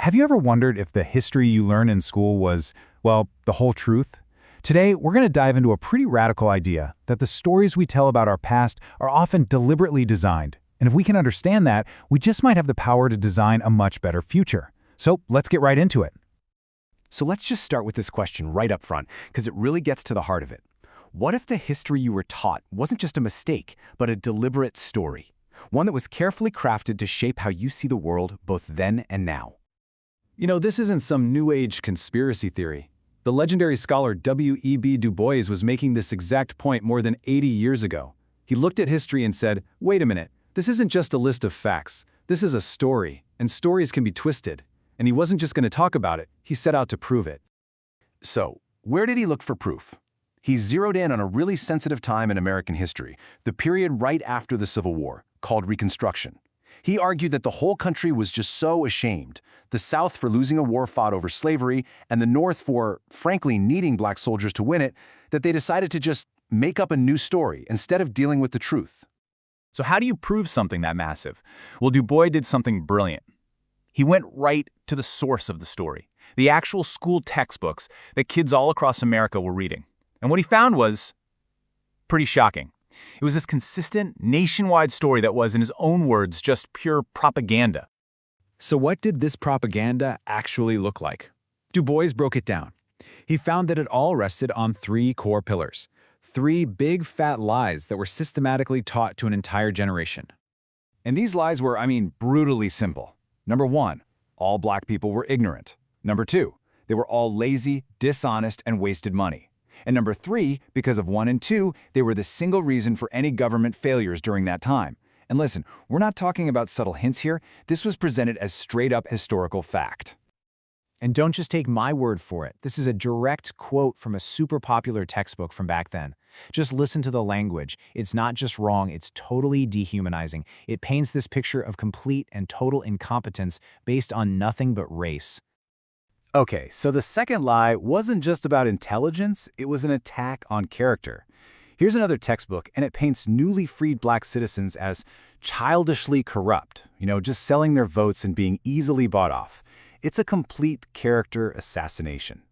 have you ever wondered if the history you learn in school was, well, the whole truth? Today, we're going to dive into a pretty radical idea that the stories we tell about our past are often deliberately designed. And if we can understand that, we just might have the power to design a much better future. So let's get right into it. So let's just start with this question right up front, because it really gets to the heart of it. What if the history you were taught wasn't just a mistake, but a deliberate story? One that was carefully crafted to shape how you see the world both then and now. You know, this isn't some New Age conspiracy theory. The legendary scholar W.E.B. Du Bois was making this exact point more than 80 years ago. He looked at history and said, wait a minute, this isn't just a list of facts. This is a story, and stories can be twisted. And he wasn't just going to talk about it, he set out to prove it. So, where did he look for proof? He zeroed in on a really sensitive time in American history, the period right after the Civil War, called Reconstruction. He argued that the whole country was just so ashamed, the South for losing a war fought over slavery, and the North for, frankly, needing black soldiers to win it, that they decided to just make up a new story instead of dealing with the truth. So how do you prove something that massive? Well, Du Bois did something brilliant. He went right to the source of the story, the actual school textbooks that kids all across America were reading. And what he found was pretty shocking. It was this consistent, nationwide story that was, in his own words, just pure propaganda. So what did this propaganda actually look like? Du Bois broke it down. He found that it all rested on three core pillars, three big fat lies that were systematically taught to an entire generation. And these lies were, brutally simple. Number one, all black people were ignorant. Number two, they were all lazy, dishonest, and wasted money. And number three, because of 1 and 2, they were the single reason for any government failures during that time. And listen, we're not talking about subtle hints here. This was presented as straight-up historical fact. And don't just take my word for it. This is a direct quote from a super popular textbook from back then. Just listen to the language. It's not just wrong, it's totally dehumanizing. It paints this picture of complete and total incompetence based on nothing but race. Okay, so the second lie wasn't just about intelligence, it was an attack on character. Here's another textbook, and it paints newly freed black citizens as childishly corrupt, just selling their votes and being easily bought off. It's a complete character assassination.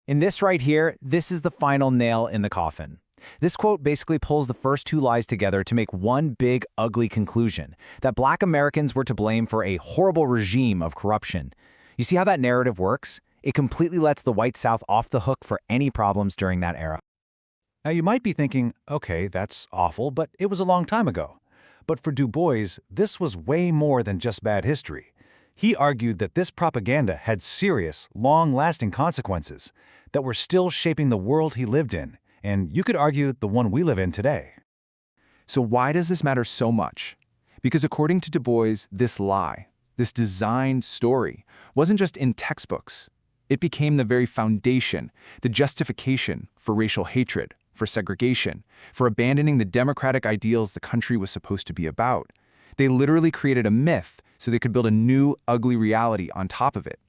In this right here, this is the final nail in the coffin. This quote basically pulls the first two lies together to make one big, ugly conclusion, that black Americans were to blame for a horrible regime of corruption. You see how that narrative works? It completely lets the white South off the hook for any problems during that era. Now you might be thinking, okay, that's awful, but it was a long time ago. But for Du Bois, this was way more than just bad history. He argued that this propaganda had serious, long-lasting consequences that were still shaping the world he lived in, and you could argue the one we live in today. So why does this matter so much? Because according to Du Bois, this lie, this designed story, wasn't just in textbooks. It became the very foundation, the justification for racial hatred, for segregation, for abandoning the democratic ideals the country was supposed to be about. They literally created a myth so they could build a new, ugly reality on top of it.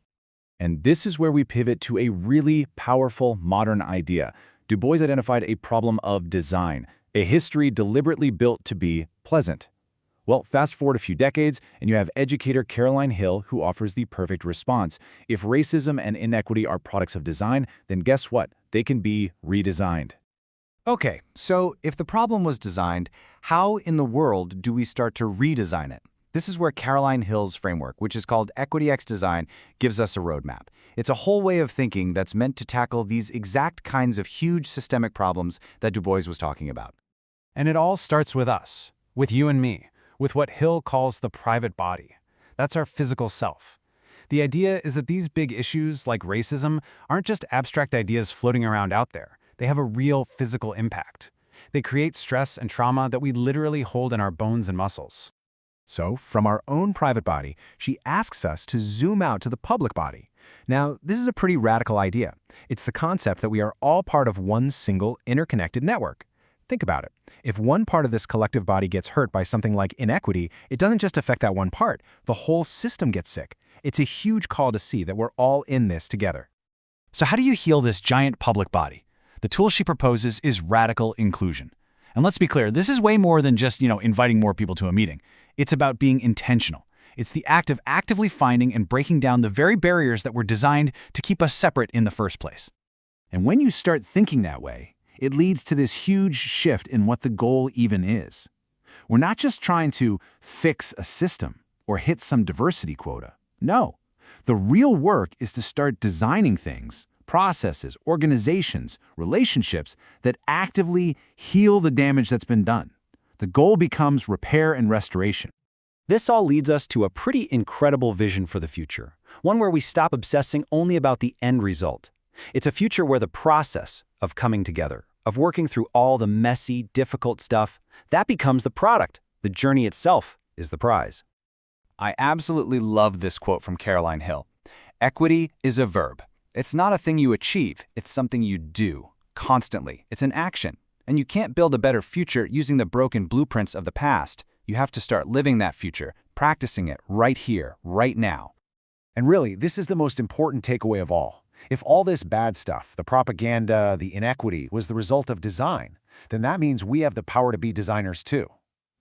And this is where we pivot to a really powerful modern idea. Du Bois identified a problem of design, a history deliberately built to be pleasant. Well, fast forward a few decades, and you have educator Caroline Hill who offers the perfect response. If racism and inequity are products of design, then guess what? They can be redesigned. Okay, so if the problem was designed, how in the world do we start to redesign it? This is where Caroline Hill's framework, which is called equityXdesign, gives us a roadmap. It's a whole way of thinking that's meant to tackle these exact kinds of huge systemic problems that Du Bois was talking about. And it all starts with us, with you and me, with what Hill calls the private body. That's our physical self. The idea is that these big issues, like racism, aren't just abstract ideas floating around out there. They have a real physical impact. They create stress and trauma that we literally hold in our bones and muscles. So, from our own private body, she asks us to zoom out to the public body. Now, this is a pretty radical idea. It's the concept that we are all part of one single interconnected network. Think about it. If one part of this collective body gets hurt by something like inequity, it doesn't just affect that one part. The whole system gets sick. It's a huge call to see that we're all in this together. So how do you heal this giant public body? The tool she proposes is radical inclusion. And let's be clear, this is way more than just, inviting more people to a meeting. It's about being intentional. It's the act of actively finding and breaking down the very barriers that were designed to keep us separate in the first place. And when you start thinking that way, it leads to this huge shift in what the goal even is. We're not just trying to fix a system or hit some diversity quota. No, the real work is to start designing things, processes, organizations, relationships that actively heal the damage that's been done. The goal becomes repair and restoration. This all leads us to a pretty incredible vision for the future, one where we stop obsessing only about the end result. It's a future where the process of coming together, of working through all the messy, difficult stuff, that becomes the product. The journey itself is the prize. I absolutely love this quote from Caroline Hill. Equity is a verb. It's not a thing you achieve, it's something you do, constantly. It's an action. And you can't build a better future using the broken blueprints of the past. You have to start living that future, practicing it right here, right now. And really, this is the most important takeaway of all. If all this bad stuff, the propaganda, the inequity, was the result of design, then that means we have the power to be designers too.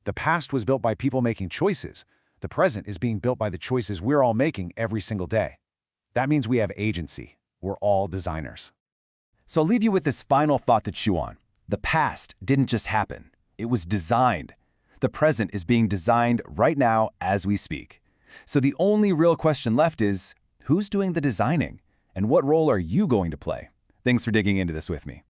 The past was built by people making choices. The present is being built by the choices we're all making every single day. That means we have agency. We're all designers. So I'll leave you with this final thought to chew on. The past didn't just happen. It was designed. The present is being designed right now as we speak. So the only real question left is, who's doing the designing? And what role are you going to play? Thanks for digging into this with me.